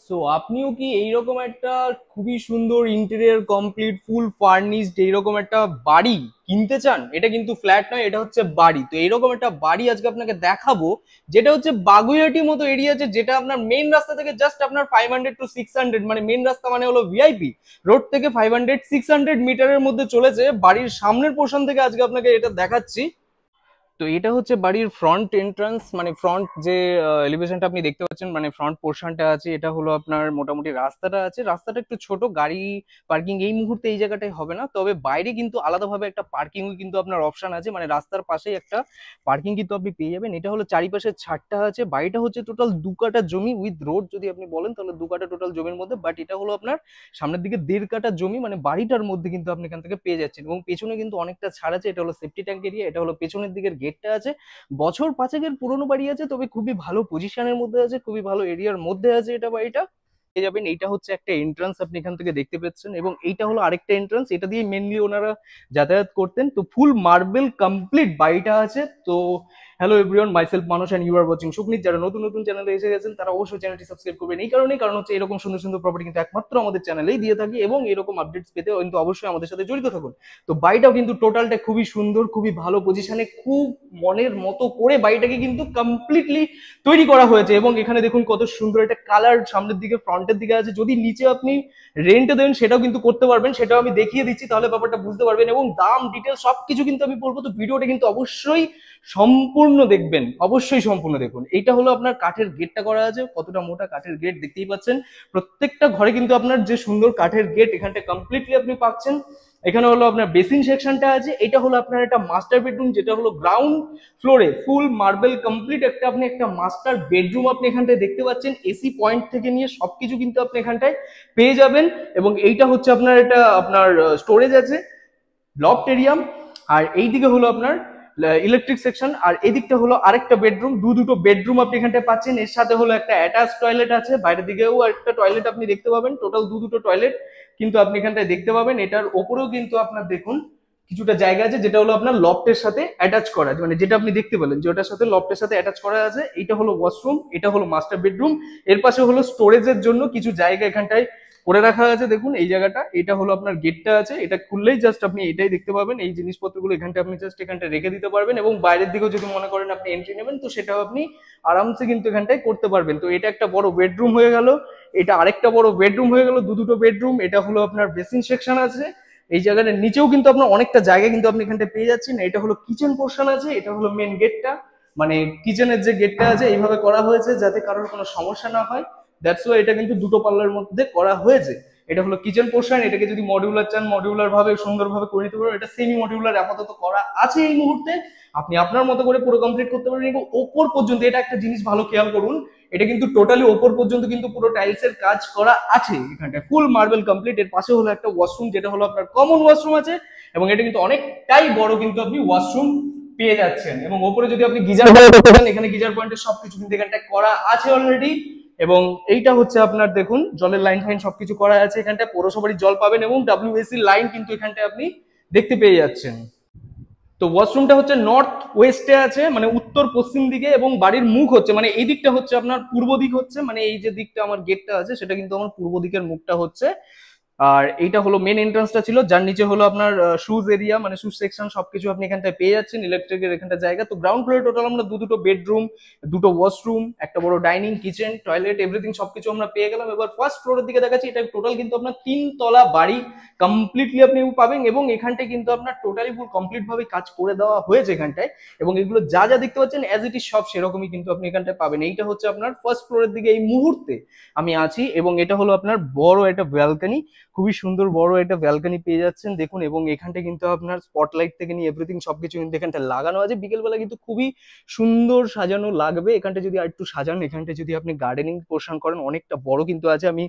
So আপনিও কি এইরকম একটা খুবই সুন্দর ইন্টেরিয়র কমপ্লিট ফুল ফার্নিশড এইরকম একটা বাড়ি কিনতে চান? এটা কিন্তু ফ্ল্যাট নয়, এটা হচ্ছে বাড়ি। তো এইরকম একটা বাড়ি আজকে আপনাকে দেখাবো, যেটা হচ্ছে বাগুইআটি মতো এরিয়া আছে, যেটা আপনার মেইন রাস্তা থেকে জাস্ট আপনার 500 to 600, মানে মেইন রাস্তা মানে হলো ভিআইপি রোড থেকে 500-600 মিটারের মধ্যে চলেছে। বাড়ির সামনের পোর্শন থেকে আজকে আপনাকে এটা দেখাচ্ছি। তো এটা হচ্ছে বাড়ির ফ্রন্ট এন্ট্রান্স, মানে ফ্রন্ট যে এলিভেশনটা আপনি দেখতে পাচ্ছেন, মানে ফ্রন্ট পোর্শনটা আছে। এটা হলো আপনার মোটামুটি রাস্তাটা আছে, রাস্তাটা একটু ছোট, গাড়ি পার্কিং এই মুহূর্তে এই জায়গাটায় হবে না। তবে বাইরে কিন্তু আলাদাভাবে একটা পার্কিং কিন্তু আপনার অপশন আছে, মানে রাস্তার পাশেই একটা পার্কিং কিন্তু আপনি পেয়ে যাবেন। এটা হলো চারিপাশে ছাদটা আছে। বাড়িটা হচ্ছে টোটাল 2 কাঠা জমি উইথ রোড, যদি আপনি বলেন তাহলে 2 কাঠা টোটাল জমির মধ্যে। বাট এটা হলো আপনার সামনের দিকে 1.5 কাঠা জমি, মানে বাড়িটার মধ্যে কিন্তু আপনি এখান থেকে পেয়ে যাচ্ছেন। এবং পেছনে কিন্তু অনেকটা ছাড় আছে। এটা হলো সেফটি ট্যাঙ্ক এরিয়া। এটা হলো পেছনের দিকের গেটটা আছে। বছর পাঁচেকের পুরনো বাড়ি আছে, তবে খুবই ভালো পজিশনের মধ্যে আছে, খুবই ভালো এরিয়ার মধ্যে আছে এটা বাড়িটা। পেয়ে যাবেন। এইটা হচ্ছে একটা এন্ট্রান্স আপনি এখান থেকে দেখতে পাচ্ছেন, এবং এইটা হলো আরেকটা এন্ট্রান্স। এটা দিয়ে মেনলি ওনারা যাতায়াত করতেন। তো ফুল মার্বেল কমপ্লিট বাড়িটা আছে। তো হ্যালো এভরিওয়ান, মাইসেলফ মানুষ এন্ড ইউ আর ওয়াচিং সুকনিত। যারা নতুন নতুন চ্যানেলে এসে গেছেন তারা অবশ্যই চ্যানেলটি সাবস্ক্রাইব করবেন। এই কারণেই, কারণ হচ্ছে এরকম সুন্দর সুন্দর প্রপার্টি কিন্তু একমাত্র আমাদের চ্যানেলেই দিয়ে থাকি, এবং এরকম আপডেটস পেতে কিন্তু অবশ্যই আমাদের সাথে জড়িত থাকুন। তো বাড়িটাও কিন্তু টোটালটা খুবই সুন্দর, খুবই ভালো পজিশনে, খুব মনের মতো করে বাড়িটাকে কিন্তু কমপ্লিটলি তৈরি করা হয়েছে। এবং এখানে দেখুন কত সুন্দর একটা কালার সামনের দিকে ফ্রন্টের দিকে আছে। যদি নিচে আপনি রেন্টে দেন সেটাও কিন্তু করতে পারবেন, সেটাও আমি দেখিয়ে দিচ্ছি, তাহলে ব্যাপারটা বুঝতে পারবেন। এবং দাম ডিটেলস সবকিছু কিন্তু আমি বলবো। তো ভিডিওটা কিন্তু অবশ্যই সম্পূর্ণ দেখবেন, অবশ্যই সম্পূর্ণ দেখুন। এইটা হলো আপনার কাঠের গেটটা করা আছে, কতটা মোটা কাঠের গেট দেখতেই পাচ্ছেন। প্রত্যেকটা ঘরে কিন্তু আপনার যে সুন্দর কাঠের গেট এখানটা কমপ্লিটলি আপনি পাচ্ছেন। এখানে হলো আপনার বেসিন সেকশনটা আছে। এটা হলো আপনার একটা মাস্টার বেডরুম, যেটা হলো গ্রাউন্ড ফ্লোরে ফুল মার্বেল কমপ্লিট একটা আপনি একটা মাস্টার বেডরুম আপনি এখানটায় দেখতে পাচ্ছেন। এসি পয়েন্ট থেকে নিয়ে সবকিছু কিন্তু আপনি এখানটায় পেয়ে যাবেন। এবং এইটা হচ্ছে আপনার এটা আপনার স্টোরেজ আছে, লফট এরিয়াম। আর এইদিকে হলো আপনার ইলেকট্রিক সেকশন, আর এদিকটা হলো আরেকটা বেডরুম। দুটো বেডরুম আপনি এখানটায় পাচ্ছেন। এর সাথে হলো একটা অ্যাটাচ টয়লেট আছে, বাইরের দিকেও একটা টয়লেট আপনি দেখতে পাবেন। টোটাল দুটো টয়লেট কিন্তু আপনি এখানটায় দেখতে পাবেন। এটার ওপরেও কিন্তু আপনার দেখুন কিছুটা জায়গা আছে, যেটা হলো আপনার লফটের সাথে অ্যাটাচ করা, মানে যেটা আপনি দেখতে পেলেন যে ওটার সাথে লফটের সাথে অ্যাটাচ করা আছে। এটা হলো ওয়াশরুম, এটা হলো মাস্টার বেডরুম। এর পাশে হলো স্টোরেজের জন্য কিছু জায়গা এখানটায় করে রাখা আছে। দেখুন এই জায়গাটা, এটা হলো আপনার গেটটা আছে। এটা খুললেই জাস্ট আপনি এটাই দেখতে পাবেন। এই জিনিসপত্রগুলো এখানটা আপনি জাস্ট এখানটা রেখে দিতে পারবেন। এবং বাইরের দিকেও যদি মনে করেন আপনি এন্ট্রি নেবেন, তো সেটাও আপনি আরামসে কিন্তু এখানটায় করতে পারবেন। তো এটা একটা বড় বেডরুম হয়ে গেল, এটা আরেকটা বড় বেডরুম হয়ে গেল, দুটো বেডরুম। এটা হলো আপনার বেসিন সেকশন আছে। এই জায়গাটার নিচেও কিন্তু আপনার অনেকটা জায়গা কিন্তু আপনি এখানটায় পেয়ে যাচ্ছেন। এটা হলো কিচেন পোর্শন আছে। এটা হলো মেন গেটটা, মানে কিচেনের যে গেটটা আছে এইভাবে করা হয়েছে যাতে কারোর কোনো সমস্যা না হয়। দ্যাটস ওয়াই এটা কিন্তু দুটো পাল্লার মধ্যে করা হয়েছে। এটা হলো কিচেন পোর্শন। এটাকে যদি মডিউলার চান মডিউলার ভাবে সুন্দরভাবে করে নিতে পারবেন। এটা সেমি মডিউলার আপাতত করা আছে এই মুহূর্তে। আপনি আপনার মতো করে পুরো কমপ্লিট করতে পারবেন। এবং ওপর পর্যন্ত এটা একটা জিনিস ভালো খেয়াল করুন, এটা কিন্তু টোটালি ওপর পর্যন্ত কিন্তু পুরো টাইলস এর কাজ করা আছে এখানটায়, ফুল মার্বেল কমপ্লিট। এর পাশে হলো একটা ওয়াশরুম, যেটা হলো আপনার কমন ওয়াশরুম আছে। এবং এটা কিন্তু অনেকটাই বড় কিন্তু আপনি ওয়াশরুম পেয়ে যাচ্ছেন। এবং ওপরে যদি আপনি গিজার করতে চান, এখানে গিজার পয়েন্টের সবকিছু কিন্তু এখানটায় করা আছে অলরেডি। এবং এইটা হচ্ছে আপনার দেখুন জলের লাইন ফাইন সবকিছু করা আছে এখানটায়। পৌরসভারই জল পাবেন, এবং ডাব্লিউএসি লাইন কিন্তু এখানটায় আপনি দেখতে পেয়ে যাচ্ছেন। তো ওয়াশরুমটা হচ্ছে নর্থ ওয়েস্টে আছে, মানে উত্তর পশ্চিম দিকে। এবং বাড়ির মুখ হচ্ছে, মানে এই দিকটা হচ্ছে আপনার পূর্ব দিক হচ্ছে, মানে এই যে দিকটা আমার গেটটা আছে সেটা কিন্তু আমার পূর্ব দিকের মুখটা হচ্ছে। আর এইটা হলো মেন এন্ট্রান্সটা ছিল, যার নিচে হলো আপনার শুজ এরিয়া, মানে শুজ সেকশন সবকিছু আপনি এখানটায় পেয়ে যাচ্ছেন। ইলেকট্রিকের এখানটা জায়গা। তো গ্রাউন্ড ফ্লোরে টোটাল আমরা দুটো বেডরুম, দুটো ওয়াশরুম, একটা বড় ডাইনিং, কিচেন, টয়লেট, এভরিথিং সবকিছু আমরা পেয়ে গেলাম। এবার ফার্স্ট ফ্লোরের দিকে দেখাচ্ছি। এটা টোটাল কিন্তু আপনার 3 তলা বাড়ি কমপ্লিটলি আপনি পাবেন। এবং এখানটায় কিন্তু আপনার টোটালি ফুল কমপ্লিট ভাবে কাজ করে দেওয়া হয়েছে এখানটায়। এবং এগুলো যা যা দেখতে পাচ্ছেন অ্যাজ ইট ইজ সব সেরকমই কিন্তু আপনি এখানটায় পাবেন। এইটা হচ্ছে আপনার ফার্স্ট ফ্লোরের দিকে এই মুহূর্তে আমি আছি। এবং এটা হলো আপনার বড় একটা ব্যালকনি, খুবই সুন্দর বড় একটা ব্যালকনি পেয়ে যাচ্ছেন দেখুন। এবং এখানটা কিন্তু আপনার স্পটলাইট থেকে নিয়ে এভরিথিং সবকিছু কিন্তু এখানটা লাগানো আছে। বিকেলবেলা কিন্তু খুবই সুন্দর সাজানো লাগবে এখানটা যদি আর একটু সাজান। এখানটা যদি আপনি গার্ডেনিং পোর্শন করেন, অনেকটা বড় কিন্তু আছে। আমি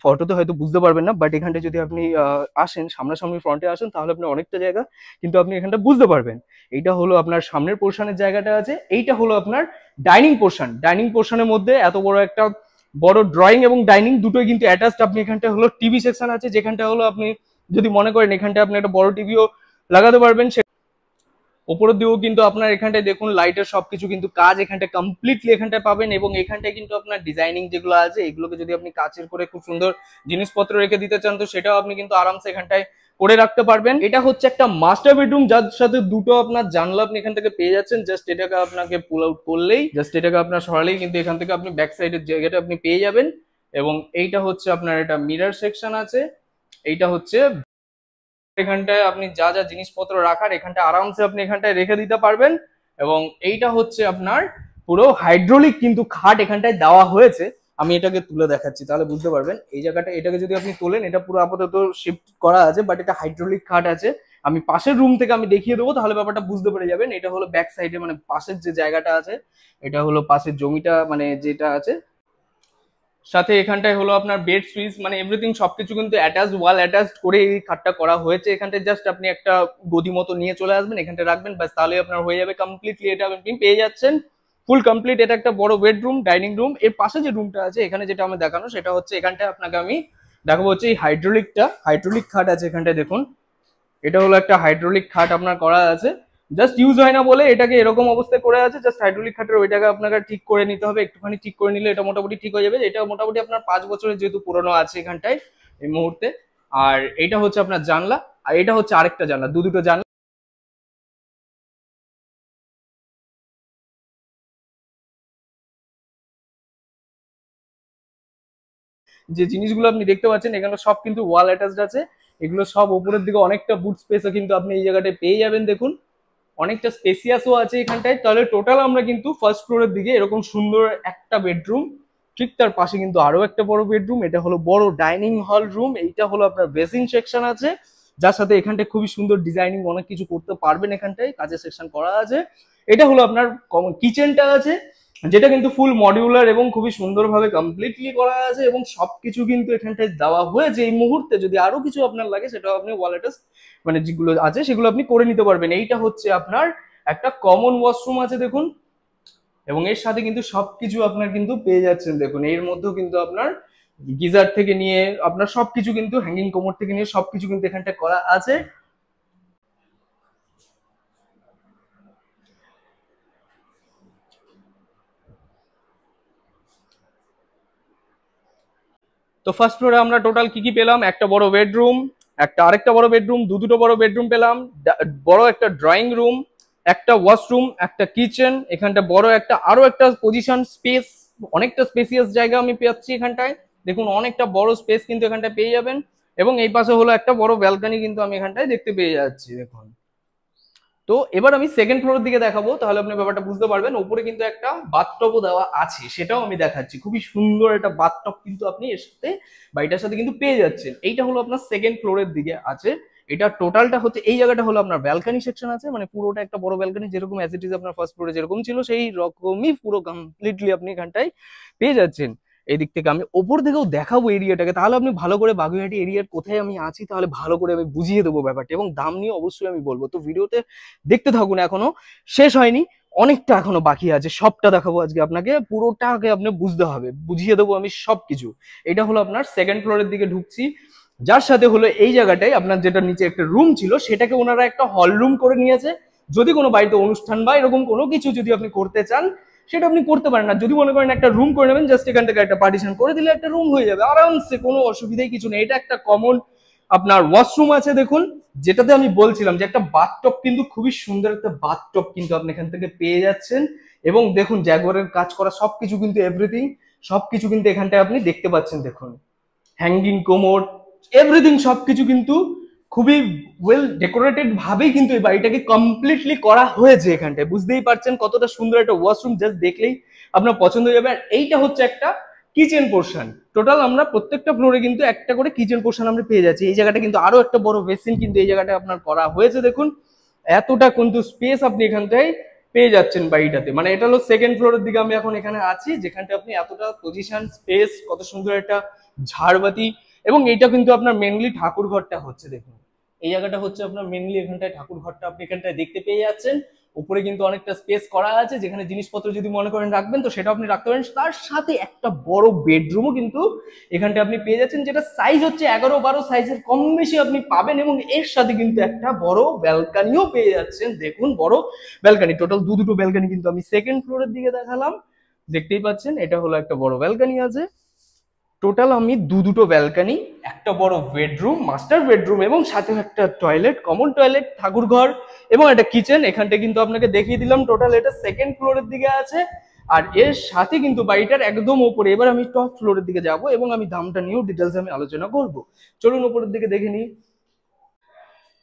ফটোতে হয়তো বুঝতে পারবেন না, বাট এখানটা যদি আপনি আসেন, সামনাসামনি ফ্রন্টে আসেন, তাহলে আপনি অনেকটা জায়গা কিন্তু আপনি এখানটা বুঝতে পারবেন। এইটা হলো আপনার সামনের পোর্শনের জায়গাটা আছে। এইটা হলো আপনার ডাইনিং পোর্শন। ডাইনিং পোর্শনের মধ্যে এত বড় একটা বড় ড্রয়িং এবং ডাইনিং দুটোই কিন্তু অ্যাটাচড। আপনি এখানটা হলো টিভি সেকশন আছে, যেখানটা হলো আপনি যদি মনে করেন এখানটা আপনি একটা বড় টিভিও লাগাতে পারবেন। উপরের দিকেও কিন্তু আপনার এখানটায় দেখুন লাইটের সবকিছু কিন্তু কাজ এখানটায় কমপ্লিটলি এখানটায় পাবেন, এবং এখানটায় কিন্তু আপনার ডিজাইনিং যেগুলো আছে এগুলোকে যদি আপনি কাচের করে খুব সুন্দর জিনিসপত্র রেখে দিতে চান তো সেটাও আপনি কিন্তু আরামসে এখানটায় করে রাখতে পারবেন। এটা হচ্ছে একটা মাস্টার বেডরুম, যার সাথে দুটো আপনার জানলা আপনি এখান থেকে পেয়ে যাচ্ছেন। জাস্ট এটাকে আপনাকে পুল আউট করলেই, জাস্ট এটাকে আপনার সরালেই কিন্তু এখান থেকে আপনি ব্যাক সাইডের জায়গাটা আপনি পেয়ে যাবেন। এবং এইটা হচ্ছে আপনার এটা মিরর সেকশন আছে। এইটা হচ্ছে এখানটায় আপনি যা যা জিনিসপত্র রাখার এখানটায় আরামসে আপনি এখানটায় রেখে দিতে পারবেন। এবং এইটা হচ্ছে আপনার পুরো হাইড্রোলিক কিন্তু খাট এখানটায় দেওয়া হয়েছে। আমি এটাকে তুলে দেখাচ্ছি তাহলে বুঝতে পারবেন। এই জায়গাটা এটাকে যদি আপনি তোলেন, এটা পুরো আপাতত শিফট করা আছে, বাট এটা হাইড্রোলিক খাট আছে। আমি পাশের রুম থেকে আমি দেখিয়ে দেবো, তাহলে ব্যাপারটা বুঝতে পেরে যাবেন। এটা হলো ব্যাক সাইডে, মানে পাশের যে জায়গাটা আছে, এটা হলো পাশের জমিটা, মানে যেটা আছে সাথে এখানটায় হলো আপনার বেড সুইচ, মানে এভরিথিং সবকিছু কিন্তু অ্যাটাচ, ওয়াল অ্যাটাচ করে এই খাটটা করা হয়েছে। এখানটায় জাস্ট আপনি একটা গদি মতো নিয়ে চলে আসবেন, এখানটা রাখবেন, ব্যাস তাহলে আপনার হয়ে যাবে কমপ্লিটলি। এটা আপনি পেয়ে যাচ্ছেন ফুল কমপ্লিট। এটা একটা বড় বেডরুম, ডাইনিং রুম। এর পাশে যে রুমটা আছে এখানে যেটা আমি দেখানো সেটা হচ্ছে এখানটায় আপনাকে আমি দেখাবো হচ্ছে এই হাইড্রোলিক খাট আছে এখানটায় দেখুন। এটা হলো একটা হাইড্রোলিক খাট আপনার করা আছে, জাস্ট ইউজ হয় না বলে এটাকে এরকম অবস্থায় করে আছে। জাস্ট হাইড্রোলিক খাটের ওইটাকে আপনাকে ঠিক করে নিতে হবে, একটুখানি ঠিক করে নিলে এটা মোটামুটি ঠিক হয়ে যাবে। এটা মোটামুটি আপনার 5 বছরের যেহেতু পুরনো আছে এখানটায় এই মুহূর্তে। আর এটা হচ্ছে আপনার জানলা, আর এটা হচ্ছে আরেকটা জানলা, দুটো জানলা। যে জিনিসগুলো আপনি দেখতে পাচ্ছেন এখানে সব কিন্তু ওয়াল অ্যাটাচড আছে। এগুলো সব উপরের দিকে অনেকটা বুট স্পেসও কিন্তু আপনি এই জায়গাটায় পেয়ে যাবেন দেখুন, অনেকটা স্পেসিয়াসও আছে এখানটায়। তাহলে টোটাল আমরা কিন্তু ফার্স্ট ফ্লোরের দিকে এরকম সুন্দর একটা বেডরুম, ঠিক তার পাশে কিন্তু আরো একটা বড় বেডরুম, এটা হলো বড় ডাইনিং হল রুম। এইটা হলো আপনার বেসিং সেকশন আছে, যার সাথে এখানটায় খুবই সুন্দর ডিজাইনিং অনেক কিছু করতে পারবেন, এখানটায় কাজের সেকশন করা আছে। এটা হলো আপনার কিচেনটা আছে, যেটা কিন্তু ফুল মডিউলার এবং খুবই সুন্দরভাবে কমপ্লিটলি করা আছে, এবং সবকিছু কিন্তু এখানটায় দেওয়া হয়েছে। এই মুহূর্তে যদি আরো কিছু আপনার লাগে সেটাও আপনি ওয়ালেটে মানে যেগুলো আছে সেগুলো আপনি করে নিতে পারবেন। এইটা হচ্ছে আপনার একটা কমন ওয়াশরুম আছে দেখুন, এবং এর সাথে কিন্তু সবকিছু আপনার কিন্তু পেয়ে যাচ্ছেন দেখুন। এর মধ্যেও কিন্তু আপনার গিজার থেকে নিয়ে আপনার সবকিছু কিন্তু হ্যাঙ্গিং কোমর থেকে নিয়ে সবকিছু কিন্তু এখানটা করা আছে। তো ফার্স্ট ফ্লোরে আমরা টোটাল কি কি পেলাম, একটা বড় বেডরুম, একটা আরেকটা বড় বেডরুম, দুটো বড় বেডরুম পেলাম, বড় একটা ড্রয়িং রুম, একটা ওয়াশরুম, একটা কিচেন, এখানটা বড় একটা আরো একটা পজিশন স্পেস, অনেকটা স্পেসিয়াস জায়গা আমি পাচ্ছি এখানটায় দেখুন, অনেকটা বড় স্পেস কিন্তু এখানটায় পেয়ে যাবেন। এবং এই পাশে হলো একটা বড় ব্যালকনি কিন্তু আমি এখানটায় দেখতে পেয়ে যাচ্ছি দেখুন। তো এবার আমি সেকেন্ড ফ্লোরের দিকে দেখাবো, তাহলে আপনি ব্যাপারটা বুঝতে পারবেন। উপরে কিন্তু একটা বাথটবও দেওয়া আছে, সেটাও আমি দেখাচ্ছি। খুবই সুন্দর একটা বাথটব কিন্তু আপনি এর সাথে বা এটার সাথে কিন্তু পেয়ে যাচ্ছেন। এইটা হলো আপনার সেকেন্ড ফ্লোরের দিকে আছে। এটা টোটালটা হচ্ছে এই জায়গাটা হলো আপনার ব্যালকনি সেকশন আছে, মানে পুরোটা একটা বড় ব্যালকনি, যেরকম অ্যাজ ইট ইজ আপনার ফার্স্ট ফ্লোরে যেরকম ছিল সেই রকমই পুরো কমপ্লিটলি আপনি এখানটায় পেয়ে যাচ্ছেন। এই দিক থেকে আমি ওপর থেকেও দেখাবো এরিয়াটাকে, তাহলে আপনি ভালো করে বাগুইহাটি এরিয়ার কোথায় আমি আছি তাহলে ভালো করে আমি বুঝিয়ে দেবো ব্যাপারটা, এবং দাম নিয়ে অবশ্যই আমি বলবো। তো ভিডিওতে দেখতে থাকুন, এখনো শেষ হয়নি, অনেকটা এখনো বাকি আছে। সবটা দেখাবো আজকে আপনাকে, পুরোটাকে আপনি বুঝতে হবে, বুঝিয়ে দেবো আমি সবকিছু। এটা হলো আপনার সেকেন্ড ফ্লোরের দিকে ঢুকছি, যার সাথে হলো এই জায়গাটায় আপনার যেটা নিচে একটা রুম ছিল সেটাকে ওনারা একটা হল রুম করে নিয়েছে। যদি কোনো বাড়িতে অনুষ্ঠান বা এরকম কোনো কিছু যদি আপনি করতে চান সেটা আপনি করতে পারেন না। যদি মনে করেন একটা রুম করে নেবেন, জাস্ট এখান থেকে একটা পার্টিশন করে দিলে একটা রুম হয়ে যাবে আরামসে, কোনো অসুবিধাই কিছু নেই। এটা একটা কমন আপনার ওয়াশরুম আছে দেখুন, যেটাতে আমি বলছিলাম যে একটা বাথটব কিন্তু খুবই সুন্দর একটা বাথটব কিন্তু আপনি এখান থেকে পেয়ে যাচ্ছেন। এবং দেখুন জ্যাগুয়ারের কাজ করা সবকিছু কিন্তু এভরিথিং সবকিছু কিন্তু এখানটায় আপনি দেখতে পাচ্ছেন দেখুন, হ্যাঙ্গিং কোমোড এভরিথিং সবকিছু কিন্তু খুবই ওয়েল ডেকোরেটেড ভাবেই কিন্তু এই বাড়িটাকে কমপ্লিটলি করা হয়েছে। এখানটায় বুঝতেই পারছেন কতটা সুন্দর একটা ওয়াশরুম, জাস্ট দেখলেই আপনার পছন্দ হয়ে যাবে। আর এইটা হচ্ছে একটা কিচেন পোর্শন। টোটাল আমরা প্রত্যেকটা ফ্লোরে কিন্তু একটা করে কিচেন পোর্শন আমরা পেয়ে যাচ্ছি। এই জায়গাটা কিন্তু আরো একটা বড় বেসিন কিন্তু এই জায়গাটা আপনার করা হয়েছে দেখুন, এতটা কিন্তু স্পেস আপনি এখানটায় পেয়ে যাচ্ছেন বাড়িটাতে। মানে এটা হলো সেকেন্ড ফ্লোরের দিকে আমি এখন এখানে আছি, যেখানটা আপনি এতটা পজিশন স্পেস, কত সুন্দর একটা ঝাড়বাতি, এবং এইটা কিন্তু আপনার মেনলি ঠাকুর ঘরটা হচ্ছে দেখুন। এই জায়গাটা হচ্ছে আপনার মেনলি এখানটায় ঠাকুর ঘরটা আপনি এখানটায় দেখতে পেয়ে যাচ্ছেন। উপরে কিন্তু অনেকটা স্পেস করা আছে, যেখানে জিনিসপত্র যদি মনে করেন রাখবেন তো সেটা আপনি রাখতে পারেন। তার সাথে একটা বড় বেডরুমও কিন্তু এখানটা আপনি পেয়ে যাচ্ছেন, যেটা সাইজ হচ্ছে 11-12 সাইজের কম বেশি আপনি পাবেন, এবং এর সাথে কিন্তু একটা বড় ব্যালকানিও পেয়ে যাচ্ছেন। দেখুন বড় ব্যালকানি, টোটাল দুটো ব্যালকানি কিন্তু আমি সেকেন্ড ফ্লোরের দিকে দেখালাম, দেখতেই পাচ্ছেন এটা হলো একটা বড় ব্যালকানি আছে। টোটাল আমি দুটো ব্যালকানি, একটা বড় বেডরুম, মাস্টার বেডরুম, এবং সাথে একটা টয়লেট, কমন টয়লেট, ঠাকুর ঘর এবং একটা কিচেন এখানটা কিন্তু আপনাকে দেখিয়ে দিলাম। টোটাল এটা সেকেন্ড ফ্লোরের দিকে আছে। আর এর সাথে কিন্তু বাড়িটার একদম উপরে, এবার আমি টপ ফ্লোরের দিকে যাব এবং আমি দামটা নিয়েও ডিটেলস আমি আলোচনা করব। চলুন উপরের দিকে দেখে নিই।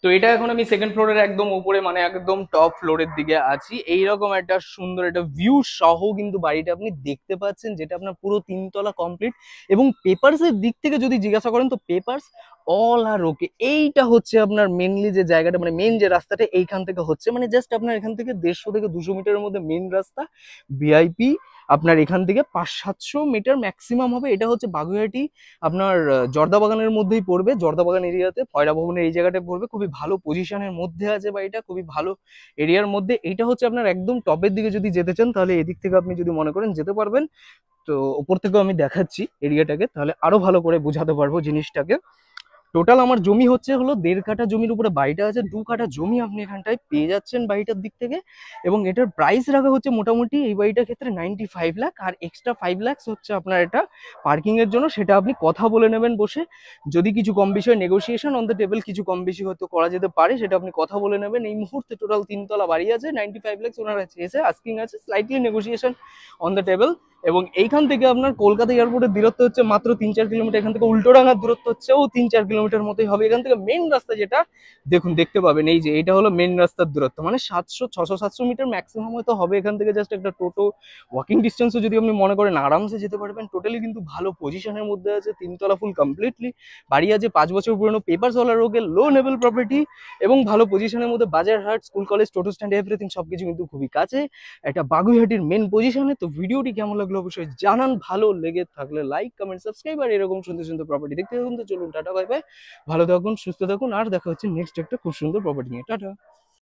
তো এটা এখন আমি সেকেন্ড ফ্লোরের একদম উপরে, মানে একদম টপ ফ্লোরের দিকে আছি। এইরকম একটা সুন্দর একটা ভিউ সহ কিন্তু বাড়িটা আপনি দেখতে পাচ্ছেন, যেটা আপনার পুরো 3 তলা কমপ্লিট। এবং পেপারস এর দিক থেকে যদি জিজ্ঞাসা করেন তো পেপারস অল আর ওকে। এইটা হচ্ছে আপনার মেনলি যে জায়গাটা, মানে মেন যে রাস্তাটা এইখান থেকে হচ্ছে, মানে জাস্ট আপনার এখান থেকে 150 থেকে 200 মিটারের মধ্যে মেন রাস্তা। ভিআইপি আপনার এখান থেকে 500-700 মিটার ম্যাক্সিমাম হবে। এটা হচ্ছে বাগুইআটি আপনার জর্দাবাগানের মধ্যেই পড়বে, জর্দাবাগান এরিয়াতে ফয়রা ভবনের এই জায়গাটায় পড়বে। খুবই ভালো পজিশনের মধ্যে আছে বাড়িটা, খুবই ভালো এরিয়ার মধ্যে। এইটা হচ্ছে আপনার একদম টপের দিকে যদি যেতে চান তাহলে এদিক থেকে আপনি যদি মনে করেন যেতে পারবেন। তো উপর থেকেও আমি দেখাচ্ছি এরিয়াটাকে, তাহলে আরো ভালো করে বোঝাতে পারবো জিনিসটাকে। টোটাল আমার জমি হচ্ছে হলো 1.5 কাঠা জমির উপরে বাড়িটা আছে। 2 কাঠা জমি আপনি এখানটায় পেয়ে যাচ্ছেন বাড়িটার দিক থেকে। এবং এটার প্রাইস রাখা হচ্ছে মোটামুটি এই বাড়িটার ক্ষেত্রে 95 লাখ, আর এক্সট্রা 5 লাখ হচ্ছে আপনার এটা পার্কিং এর জন্য। সেটা আপনি কথা বলে নেবেন বসে, যদি কিছু কম বেশি হয় নেগোসিয়েশন অন দ্য টেবিল, কিছু কম বেশি হয়তো করা যেতে পারে, সেটা আপনি কথা বলে নেবেন। এই মুহূর্তে টোটাল 3 তলা বাড়ি আছে, 95 লাখ ওনারা চেয়েছে, আস্কিং আছে, slightly negotiation on the table. এবং এইখান থেকে আপনার কলকাতা এয়ারপোর্টের দূরত্ব হচ্ছে মাত্র 3-4 কিলোমিটার। এখান থেকে উল্টোডাঙ্গার দূরত্ব হচ্ছেও 3-4 কিলোমিটার মতোই হবে। এখান থেকে মেন রাস্তা যেটা দেখুন দেখতে পাবেন, এই যে এটা হলো মেন রাস্তার দূরত্ব, মানে 600-700 মিটার ম্যাক্সিমাম হয়তো হবে। এখান থেকে জাস্ট একটা টোটো ওয়াকিং ডিস্টেন্সও যদি আপনি মনে করেন আরামসে যেতে পারবেন। টোটালি কিন্তু ভালো পজিশনের মধ্যে আছে, 3 তলা ফুল কমপ্লিটলি বাড়ি আছে, 5 বছর পুরনো পেপারস ওয়ালা রোগে, লো লেভেল প্রপার্টি, এবং ভালো পজিশনের মধ্যে বাজার হাট, স্কুল কলেজ, টোটো স্ট্যান্ড, এভরিথিং সবকিছু কিন্তু খুবই কাছে, একটা বাগুইহাটির মেন পজিশনে। তো ভিডিওটি কেমন লাগলো অবশ্যই জানান, ভালো লেগে থাকলে লাইক, কমেন্ট, সাবস্ক্রাইব, আর এরকম সুন্দর সুন্দর প্রপার্টি দেখতে থাকুন। তো চলুন টাটা, বাই বাই, ভালো থাকুন, সুস্থ থাকুন, আর দেখা হচ্ছে নেক্সট একটা খুব সুন্দর প্রপার্টি নিয়ে। টাটা।